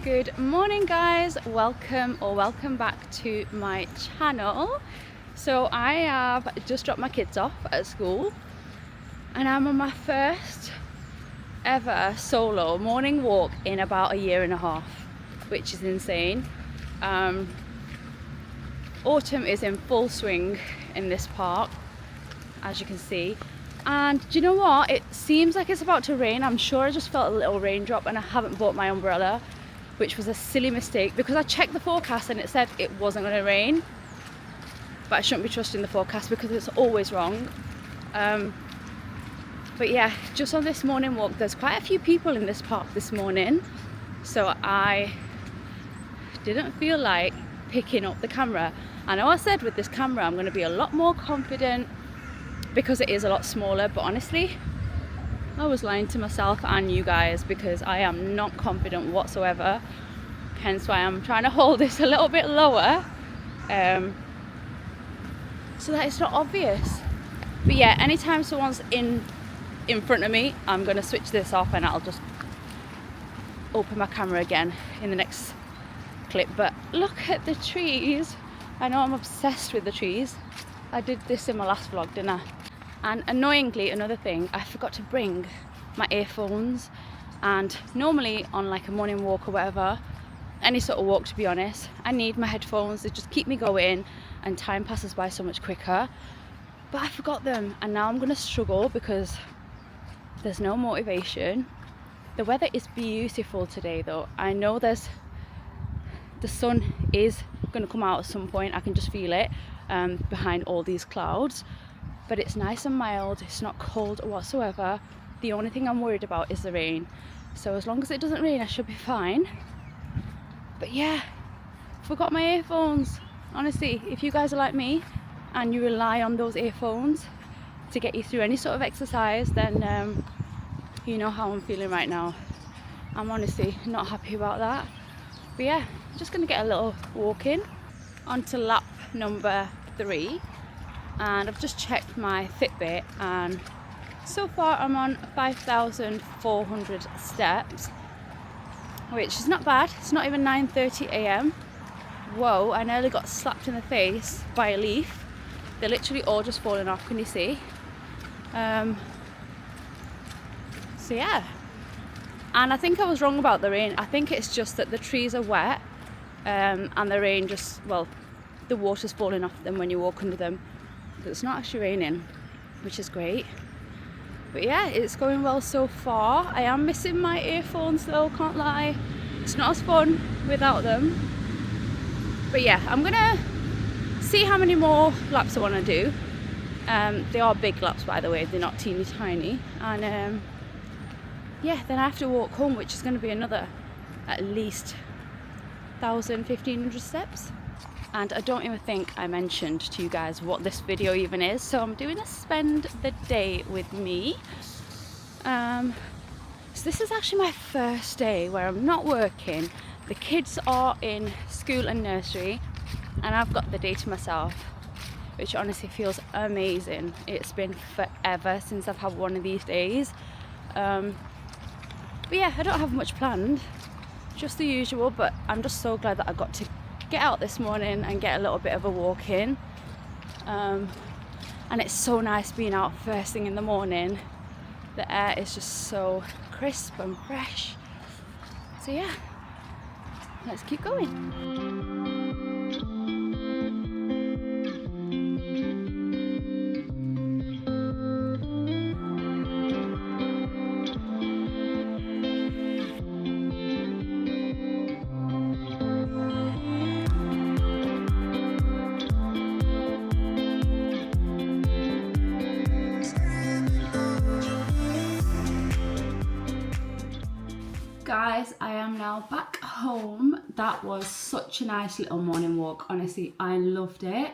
Good morning guys, welcome back to my channel. So I have just dropped my kids off at school and I'm on my first ever solo morning walk in about a year and a half, which is insane. Autumn is in full swing in this park, as you can see. And do you know what? It seems like it's about to rain. I'm sure I just felt a little raindrop and I haven't bought my umbrella, which was a silly mistake because I checked the forecast and it said it wasn't going to rain. But I shouldn't be trusting the forecast because it's always wrong. But yeah, just on this morning walk, there's quite a few people in this park this morning. So I didn't feel like picking up the camera. I know I said with this camera I'm going to be a lot more confident because it is a lot smaller, but honestly I was lying to myself and you guys because I am not confident whatsoever, hence why I'm trying to hold this a little bit lower so that it's not obvious. But yeah, anytime someone's in front of me, I'm going to switch this off and I'll just open my camera again in the next clip. But look at the trees. I know I'm obsessed with the trees. I did this in my last vlog, didn't I? And annoyingly, another thing, I forgot to bring my earphones. And normally on like a morning walk or whatever, any sort of walk to be honest, I need my headphones. They just keep me going and time passes by so much quicker. But I forgot them and now I'm gonna struggle because there's no motivation. The weather is beautiful today though. I know the sun is gonna come out at some point. I can just feel it behind all these clouds. But it's nice and mild, it's not cold whatsoever. The only thing I'm worried about is the rain. So as long as it doesn't rain, I should be fine. But yeah, forgot my earphones. Honestly, if you guys are like me and you rely on those earphones to get you through any sort of exercise, then you know how I'm feeling right now. I'm honestly not happy about that. But yeah, I'm just gonna get a little walk in onto lap number 3. And I've just checked my Fitbit and so far I'm on 5,400 steps, which is not bad. It's not even 9:30 a.m. Whoa, I nearly got slapped in the face by a leaf. They're literally all just falling off, can you see? So yeah, and I think I was wrong about the rain. I think it's just that the trees are wet and the rain just, well, the water's falling off them when you walk under them. It's not actually raining, which is great. But yeah, it's going well so far. I am missing my earphones though, can't lie. It's not as fun without them. But yeah, I'm gonna see how many more laps I want to do. They are big laps, by the way, they're not teeny tiny. And yeah, then I have to walk home, which is going to be another at least 1,000-1,500 steps. And I don't even think I mentioned to you guys what this video even is. So I'm doing a spend the day with me. So this is actually my first day where I'm not working. The kids are in school and nursery and I've got the day to myself, which honestly feels amazing. It's been forever since I've had one of these days. But yeah, I don't have much planned, just the usual, but I'm just so glad that I got to get out this morning and get a little bit of a walk in. And it's so nice being out first thing in the morning. The air is just so crisp and fresh. So yeah, let's keep going. Guys, I am now back home. That was such a nice little morning walk. Honestly, I loved it.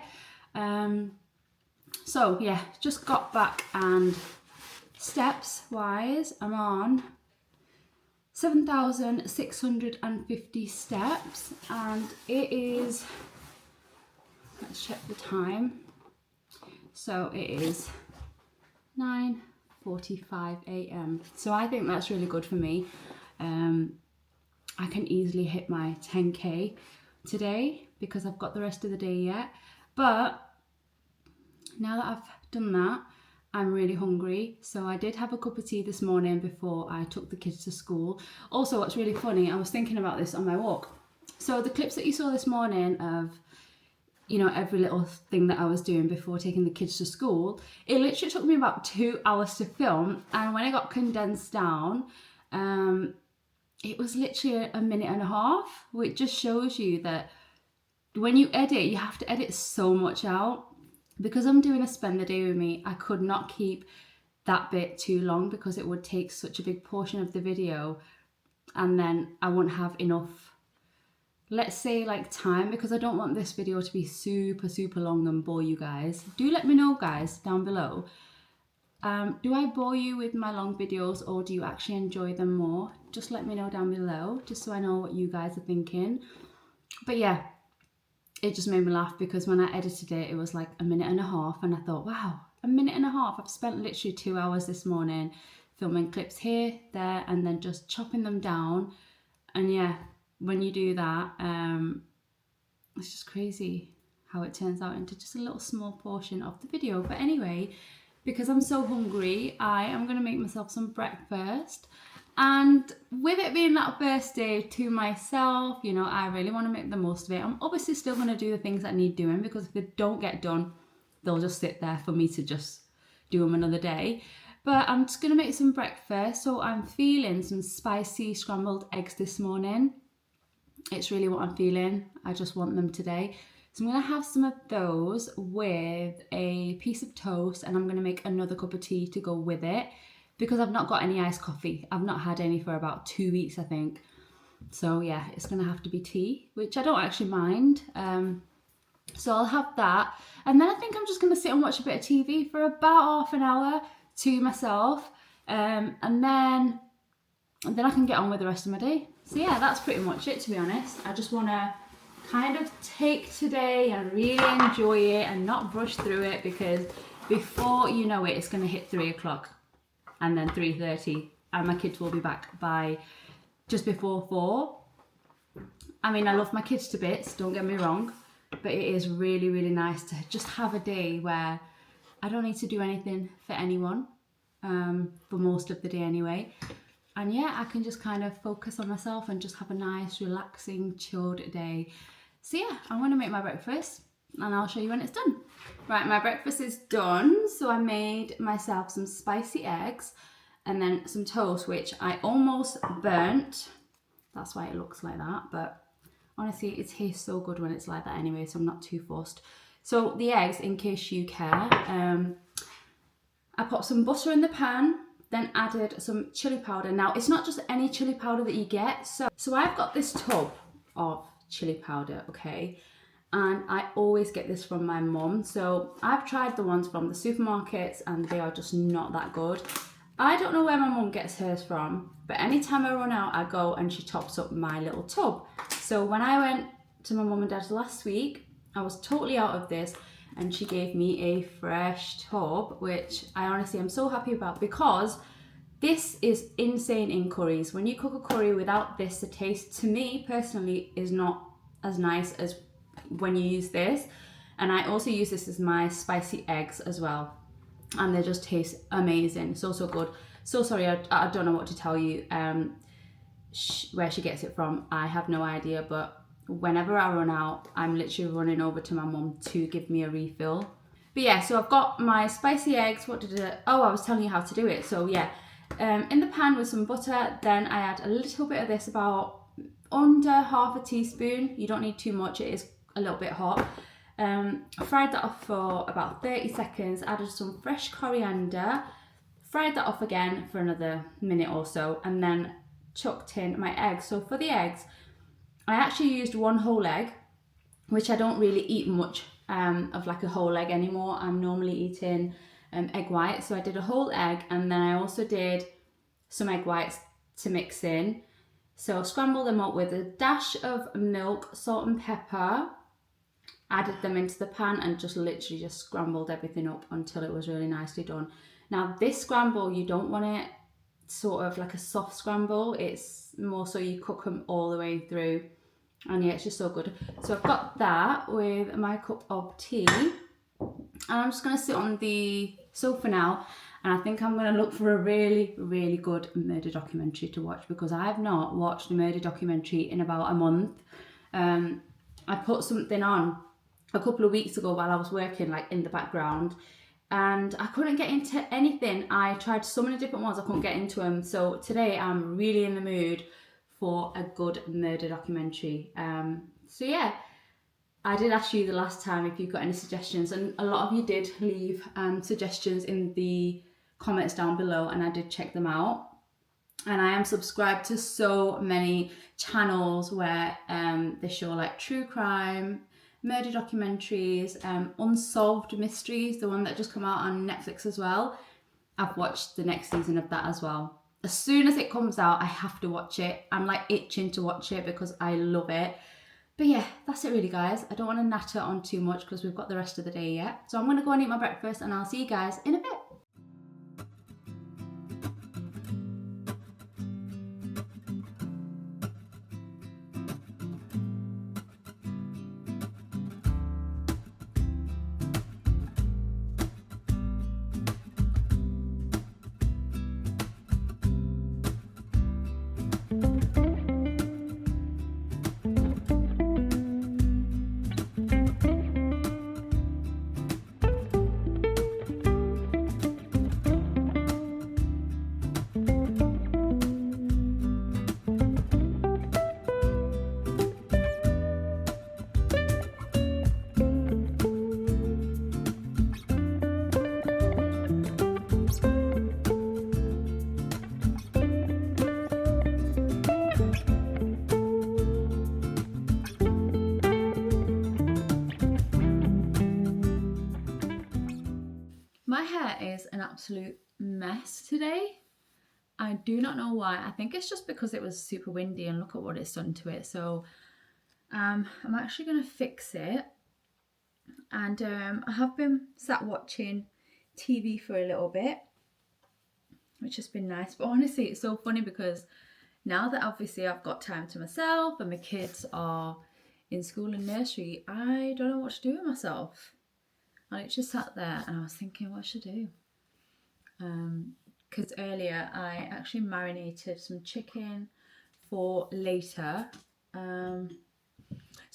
So yeah, just got back and steps wise, I'm on 7,650 steps and it is, let's check the time. So it is 9:45 a.m. So I think that's really good for me. I can easily hit my 10k today because I've got the rest of the day yet. But now that I've done that, I'm really hungry. So I did have a cup of tea this morning before I took the kids to school. Also, what's really funny, I was thinking about this on my walk. So the clips that you saw this morning of, you know, every little thing that I was doing before taking the kids to school, it literally took me about 2 hours to film. And when it got condensed down, it was literally a minute and a half, which just shows you that when you edit, you have to edit so much out. Because I'm doing a spend the day with me, I could not keep that bit too long because it would take such a big portion of the video and then I wouldn't have enough, let's say, like time, because I don't want this video to be super long and bore you guys. Do let me know, guys, down below. Do I bore you with my long videos or do you actually enjoy them more? Just let me know down below, just so I know what you guys are thinking. But yeah, it just made me laugh because when I edited it, it was like a minute and a half and I thought, wow, a minute and a half. I've spent literally 2 hours this morning filming clips here, there, and then just chopping them down. And yeah, when you do that, it's just crazy how it turns out into just a little small portion of the video. But anyway, because I'm so hungry, I am going to make myself some breakfast. And with it being that first day to myself, you know, I really want to make the most of it. I'm obviously still going to do the things that need doing because if they don't get done, they'll just sit there for me to just do them another day. But I'm just going to make some breakfast. So I'm feeling some spicy scrambled eggs this morning. It's really what I'm feeling. I just want them today. So I'm going to have some of those with a piece of toast and I'm going to make another cup of tea to go with it because I've not got any iced coffee. I've not had any for about 2 weeks, I think. So yeah, it's going to have to be tea, which I don't actually mind. So I'll have that. And then I think I'm just going to sit and watch a bit of TV for about half an hour to myself. And then I can get on with the rest of my day. So yeah, that's pretty much it, to be honest. I just want to kind of take today and really enjoy it and not rush through it because before you know it, it's going to hit 3 o'clock and then 3:30 and my kids will be back by just before 4. I mean, I love my kids to bits, don't get me wrong, but it is really nice to just have a day where I don't need to do anything for anyone, for most of the day anyway. And yeah, I can just kind of focus on myself and just have a nice, relaxing, chilled day. So yeah, I'm going to make my breakfast and I'll show you when it's done. Right, my breakfast is done. So I made myself some spicy eggs and then some toast, which I almost burnt. That's why it looks like that. But honestly, it tastes so good when it's like that anyway, so I'm not too fussed. So the eggs, in case you care, I put some butter in the pan, then added some chili powder. Now, it's not just any chili powder that you get. So I've got this tub of chili powder, okay? And I always get this from my mum. So I've tried the ones from the supermarkets and they are just not that good. I don't know where my mum gets hers from, but anytime I run out, I go and she tops up my little tub. So when I went to my mum and dad's last week, I was totally out of this and she gave me a fresh tub, which I honestly am so happy about because this is insane in curries. When you cook a curry without this, the taste to me personally is not as nice as when you use this. And I also use this as my spicy eggs as well. And they just taste amazing. So good. So sorry, I don't know what to tell you where she gets it from. I have no idea, but whenever I run out, I'm literally running over to my mum to give me a refill. But yeah, so I've got my spicy eggs. I was telling you how to do it. So yeah, in the pan with some butter, then I add a little bit of this, about under half a teaspoon. You don't need too much, it is a little bit hot. Fried that off for about 30 seconds, added some fresh coriander, fried that off again for another minute or so, and then chucked in my eggs. So for the eggs, I actually used 1 whole egg, which I don't really eat much of like a whole egg anymore. I'm normally eating egg whites. So I did a whole egg and then I also did some egg whites to mix in. So scrambled them up with a dash of milk, salt and pepper, added them into the pan and just literally just scrambled everything up until it was really nicely done. Now this scramble, you don't want it sort of like a soft scramble. It's more so you cook them all the way through. And yeah, it's just so good. So I've got that with my cup of tea. And I'm just going to sit on the sofa now. And I think I'm going to look for a really, really good murder documentary to watch, because I have not watched a murder documentary in about a month. I put something on a couple of weeks ago while I was working, like in the background, and I couldn't get into anything. I tried so many different ones, I couldn't get into them. So today I'm really in the mood for a good murder documentary. So yeah, I did ask you the last time if you've got any suggestions, and a lot of you did leave suggestions in the comments down below, and I did check them out. And I am subscribed to so many channels where they show like true crime, murder documentaries, unsolved mysteries, the one that just come out on Netflix as well. I've watched the next season of that as well. As soon as it comes out, I have to watch it. I'm like itching to watch it because I love it. But yeah, that's it really, guys. I don't want to natter on too much because we've got the rest of the day yet. So I'm going to go and eat my breakfast, and I'll see you guys in a bit. My hair is an absolute mess today. I do not know why. I think it's just because it was super windy, and look at what it's done to it. So I'm actually going to fix it. And I have been sat watching TV for a little bit, which has been nice. But honestly, it's so funny because now that obviously I've got time to myself and my kids are in school and nursery, I don't know what to do with myself. I just sat there and I was thinking, what should I do? Because earlier I actually marinated some chicken for later. So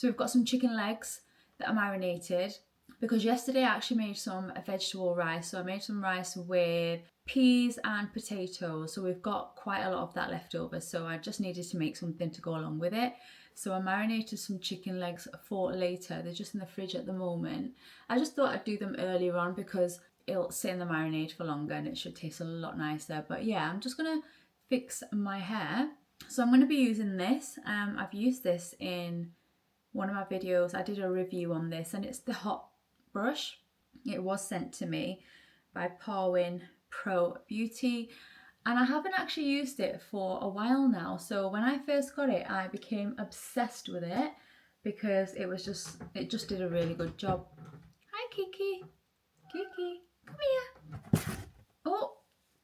we've got some chicken legs that are marinated, because yesterday I actually made some vegetable rice. So I made some rice with peas and potatoes. So we've got quite a lot of that left over. So I just needed to make something to go along with it. So I marinated some chicken legs for later. They're just in the fridge at the moment. I just thought I'd do them earlier on because it'll sit in the marinade for longer and it should taste a lot nicer. But yeah, I'm just gonna fix my hair. So I'm gonna be using this. I've used this in one of my videos. I did a review on this, and it's the hot brush. It was sent to me by Parwin Pro Beauty, and I haven't actually used it for a while now. So when I first got it, I became obsessed with it because it just did a really good job. Hi Kiki. Kiki, come here. Oh,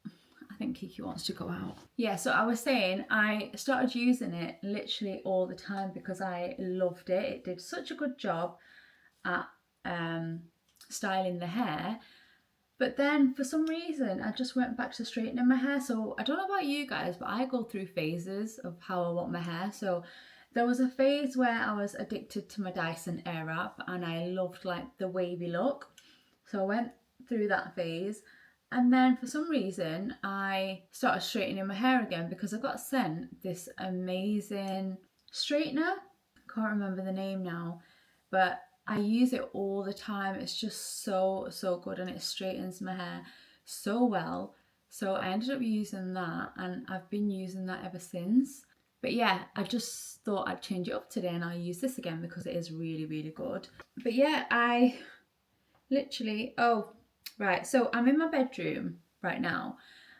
I think Kiki wants to go out. Yeah, so I was saying I started using it literally all the time because I loved it. It did such a good job at styling the hair. But then for some reason, I just went back to straightening my hair. So I don't know about you guys, but I go through phases of how I want my hair. So there was a phase where I was addicted to my Dyson Airwrap and I loved like the wavy look. So I went through that phase. And then for some reason, I started straightening my hair again because I got sent this amazing straightener. I can't remember the name now, but I use it all the time. It's just so good, and it straightens my hair so well. So I ended up using that, and I've been using that ever since. But yeah, I just thought I'd change it up today and I'll use this again because it is really good. But yeah, I literally, oh, right. So I'm in my bedroom right now,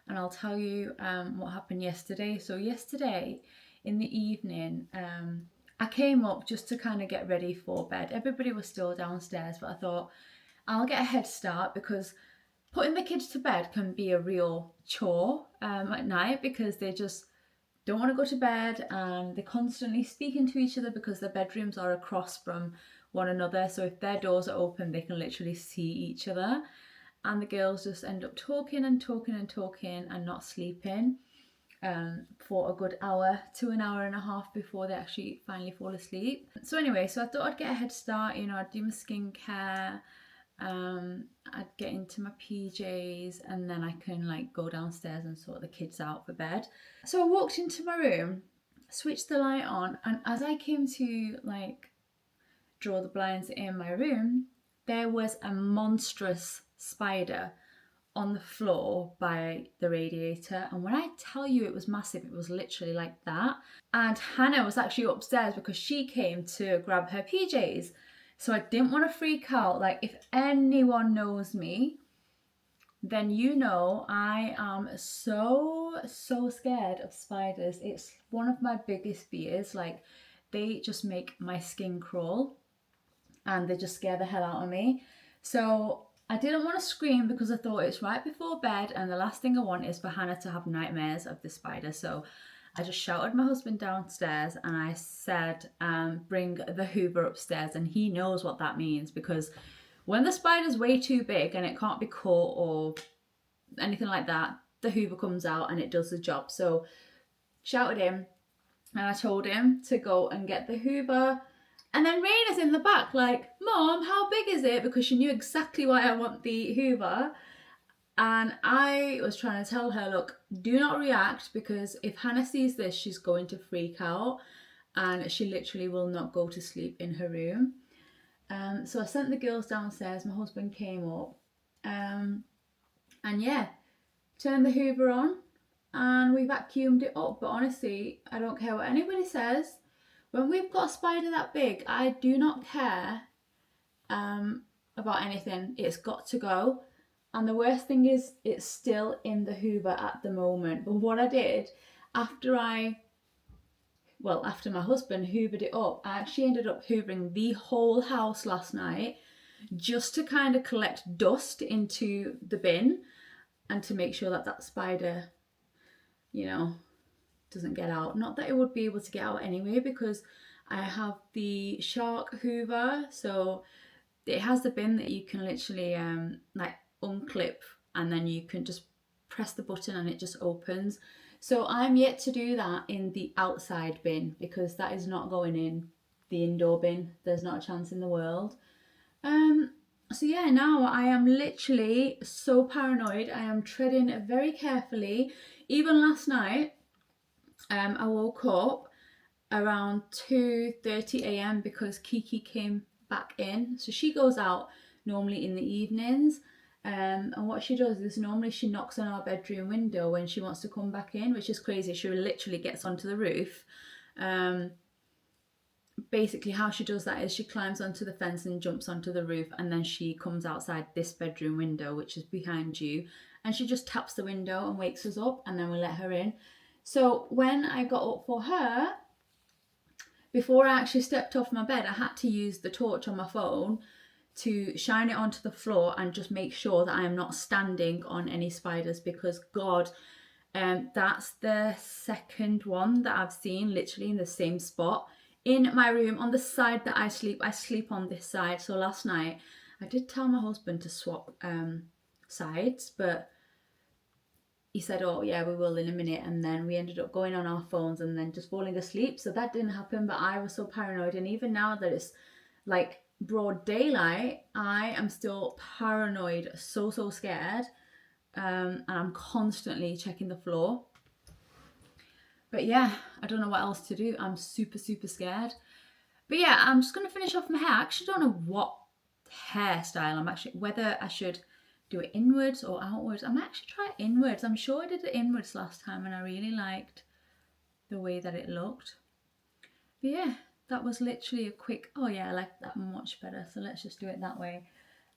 and I'll tell you what happened yesterday. So yesterday in the evening, I came up just to kind of get ready for bed. Everybody was still downstairs, but I thought I'll get a head start because Putting the kids to bed can be a real chore at night because they just don't want to go to bed and they're constantly speaking to each other because their bedrooms are across from one another. So if their doors are open, they can literally see each other. And the girls just end up talking and talking and talking and not sleeping for a good hour to an hour and a half before they actually finally fall asleep. So anyway, so I thought I'd get a head start, you know, I'd do my skincare, I'd get into my PJs and then I can like go downstairs and sort the kids out for bed. So I walked into my room, switched the light on, and as I came to like draw the blinds in my room, there was a monstrous spider on the floor by the radiator. And when I tell you it was massive, it was literally like that. And Hannah was actually upstairs because she came to grab her PJs. So I didn't want to freak out. Like, if anyone knows me, then you know I am so scared of spiders. It's one of my biggest fears. Like, they just make my skin crawl and they just scare the hell out of me. So I didn't want to scream because I thought it's right before bed and the last thing I want is for Hannah to have nightmares of the spider. So I just shouted my husband downstairs and I said, bring the Hoover upstairs. And he knows what that means because when the spider's way too big and it can't be caught or anything like that, the Hoover comes out and it does the job. So shouted him and I told him to go and get the Hoover. And then Raina's in the back like, Mom, how big is it? Because she knew exactly why I want the Hoover. And I was trying to tell her, look, do not react because if Hannah sees this, she's going to freak out and she literally will not go to sleep in her room. So I sent the girls downstairs. My husband came up. And yeah, turned the Hoover on and we vacuumed it up. But honestly, I don't care what anybody says. When we've got a spider that big, I do not care about anything. It's got to go. And the worst thing is, it's still in the Hoover at the moment. But what I did, after my husband hoovered it up, I actually ended up hoovering the whole house last night just to kind of collect dust into the bin and to make sure that that spider, you know, doesn't get out. Not that it would be able to get out anyway because I have the Shark Hoover, so it has the bin that you can literally like unclip and then you can just press the button and it just opens. So I'm yet to do that in the outside bin because that is not going in the indoor bin. There's not a chance in the world. So yeah, now I am literally so paranoid. I am treading very carefully. Even last night, I woke up around 2:30 a.m. because Kiki came back in. So she goes out normally in the evenings. And what she does is normally she knocks on our bedroom window when she wants to come back in, which is crazy. She literally gets onto the roof. Basically how she does that is she climbs onto the fence and jumps onto the roof and then she comes outside this bedroom window, which is behind you, and she just taps the window and wakes us up and then we let her in. So when I got up for her, before I actually stepped off my bed, I had to use the torch on my phone to shine it onto the floor and just make sure that I am not standing on any spiders because God, that's the second one that I've seen literally in the same spot in my room on the side that I sleep. I sleep on this side. So last night I did tell my husband to swap sides, but he said, oh yeah, we will in a minute. And then we ended up going on our phones and then just falling asleep. So that didn't happen, but I was so paranoid. And even now that it's like broad daylight, I am still paranoid, so scared. And I'm constantly checking the floor. But yeah, I don't know what else to do. I'm super scared. But yeah, I'm just going to finish off my hair. I actually don't know what hairstyle I'm actually, whether I should do it inwards or outwards. I might actually try it inwards. I'm sure I did it inwards last time and I really liked the way that it looked. But yeah, that was literally a quick, oh yeah, I like that much better. So let's just do it that way.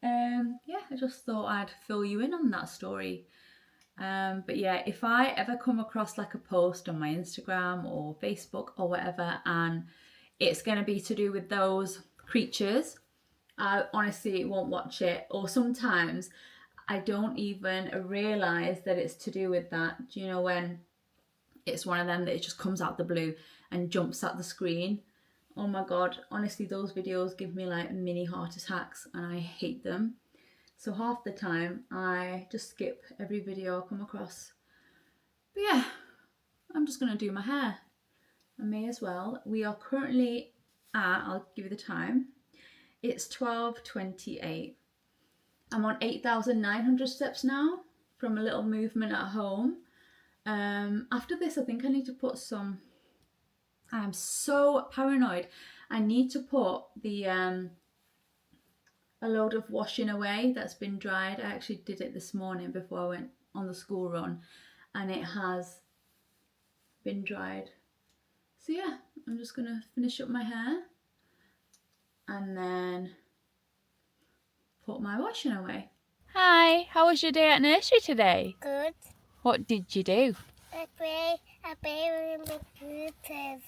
Yeah, I just thought I'd fill you in on that story. But yeah, if I ever come across like a post on my Instagram or Facebook or whatever, and it's going to be to do with those creatures, I honestly won't watch it. Or sometimes I don't even realise that it's to do with that. Do you know when it's one of them that it just comes out the blue and jumps at the screen? Oh my god, honestly, those videos give me like mini heart attacks and I hate them. So half the time I just skip every video I come across. But yeah, I'm just gonna do my hair. I may as well. We are currently at, I'll give you the time, it's 12:28. I'm on 8,900 steps now from a little movement at home. After this, I think I need to put some, I'm so paranoid. I need to put the a load of washing away that's been dried. I actually did it this morning before I went on the school run and it has been dried. So yeah, I'm just gonna finish up my hair and then put my washing away. Hi, how was your day at nursery today? Good. What did you do? I play with the scooters.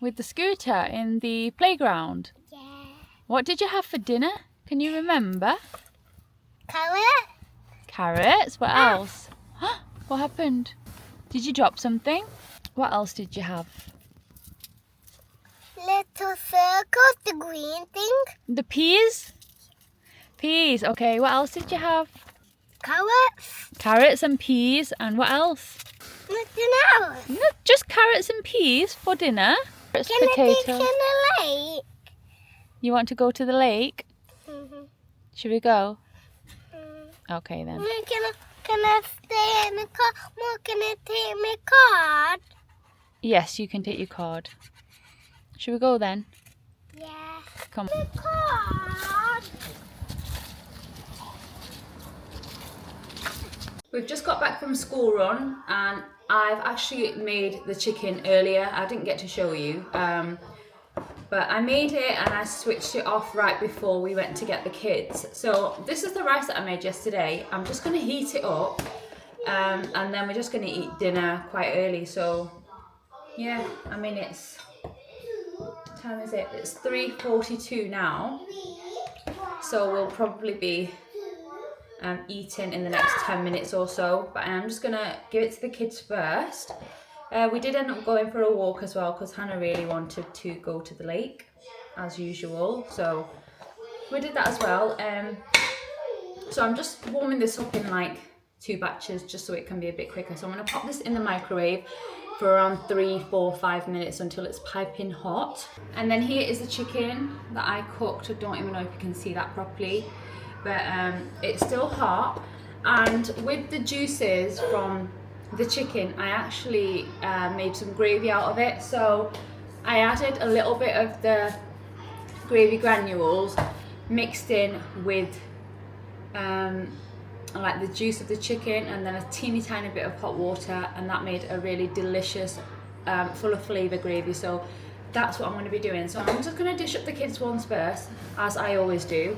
With the scooter in the playground? Yeah. What did you have for dinner? Can you remember? Carrot? Carrots. What else? What happened? Did you drop something? What else did you have? Little circles, the green thing. The peas? Peas. Okay, what else did you have? Carrots? Carrots and peas. And what else? Nothing else. No, just carrots and peas for dinner. Carrots, Can I take potatoes. in the lake? You want to go to the lake? Mm-hmm. Should we go? Okay then. Can I stay in the car? Mom, can I take my card? Yes, you can take your card. Should we go then? Yeah. Come. My card. We've just got back from school run and I've actually made the chicken earlier. I didn't get to show you, but I made it and I switched it off right before we went to get the kids. So this is the rice that I made yesterday. I'm just going to heat it up and then we're just going to eat dinner quite early. So yeah, I mean it's, what time is it? It's 3:42 now. So we'll probably be eating in the next 10 minutes or so, but I'm just gonna give it to the kids first. We did end up going for a walk as well because Hannah really wanted to go to the lake as usual, so we did that as well. So I'm just warming this up in like 2 batches just so it can be a bit quicker. So I'm gonna pop this in the microwave for around 3, 4, 5 minutes until it's piping hot. And then here is the chicken that I cooked. I don't even know if you can see that properly, but it's still hot. And with the juices from the chicken, I actually made some gravy out of it. So I added a little bit of the gravy granules mixed in with like the juice of the chicken and then a teeny tiny bit of hot water, and that made a really delicious full of flavour gravy. So that's what I'm going to be doing. So I'm just going to dish up the kids' ones first, as I always do.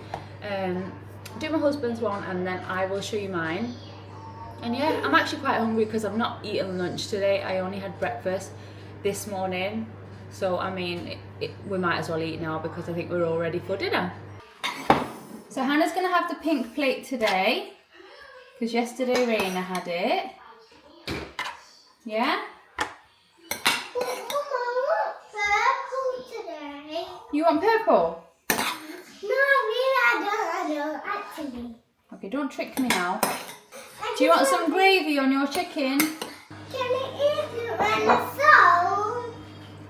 Do my husband's one and then I will show you mine. And yeah, I'm actually quite hungry because I've not eaten lunch today. I only had breakfast this morning. So I mean, we might as well eat now because I think we're all ready for dinner. So Hannah's going to have the pink plate today because yesterday Raina had it. Yeah? You want purple? No, actually. Okay, don't trick me now. Do you want some gravy on your chicken? Can I eat it on its own?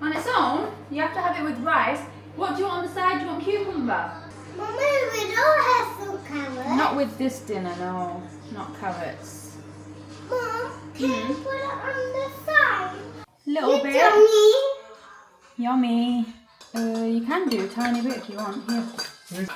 On its own? You have to have it with rice. What do you want on the side? Do you want cucumber? Mummy, we don't have some carrots. Not with this dinner, no. Not carrots. Mom, can you put it on the side? Little bit. Yummy. Yummy. You can do a tiny bit if you want. Here.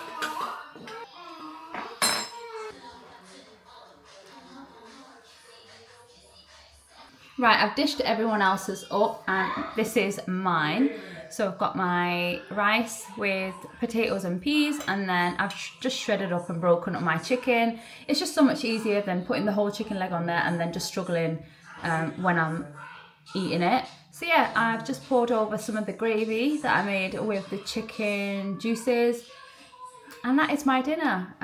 Right, I've dished everyone else's up and this is mine. So I've got my rice with potatoes and peas, and then I've just shredded up and broken up my chicken. It's just so much easier than putting the whole chicken leg on there and then just struggling when I'm eating it. So yeah, I've just poured over some of the gravy that I made with the chicken juices, and that is my dinner.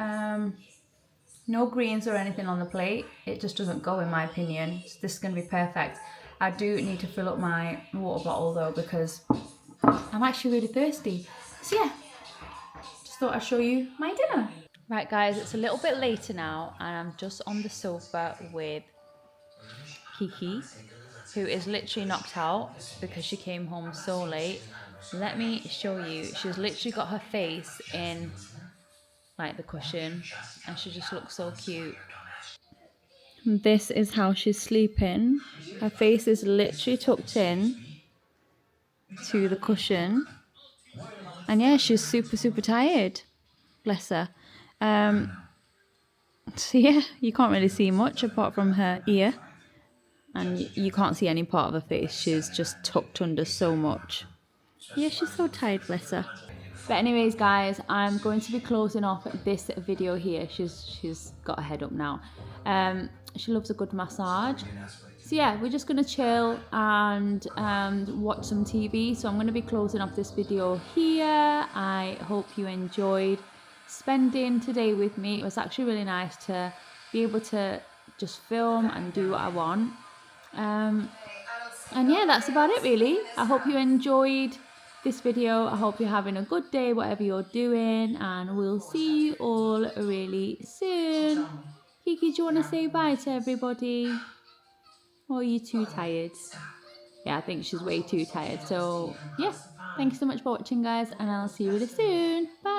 No greens or anything on the plate. It just doesn't go in my opinion. So this is going to be perfect. I do need to fill up my water bottle though because I'm actually really thirsty. So yeah, just thought I'd show you my dinner. Right guys, it's a little bit later now and I'm just on the sofa with Kiki, who is literally knocked out because she came home so late. Let me show you. She's literally got her face in like the cushion and she just looks so cute. This is how she's sleeping. Her face is literally tucked in to the cushion. And yeah, she's super tired. Bless her. So yeah, you can't really see much apart from her ear. And you can't see any part of her face. She's just tucked under so much. Yeah, she's so tired, bless her. But anyways, guys, I'm going to be closing off this video here. She's got her head up now. She loves a good massage. So yeah, we're just going to chill and watch some TV. So I'm going to be closing off this video here. I hope you enjoyed spending today with me. It was actually really nice to be able to just film and do what I want. And yeah, that's about it really. I hope you enjoyed this video. I hope you're having a good day, whatever you're doing, and we'll see you all really soon. Kiki, do you want to say bye to everybody? Or are you too tired? Yeah, I think she's way too tired. So yeah, thank you so much for watching, guys, and I'll see you really soon. Bye.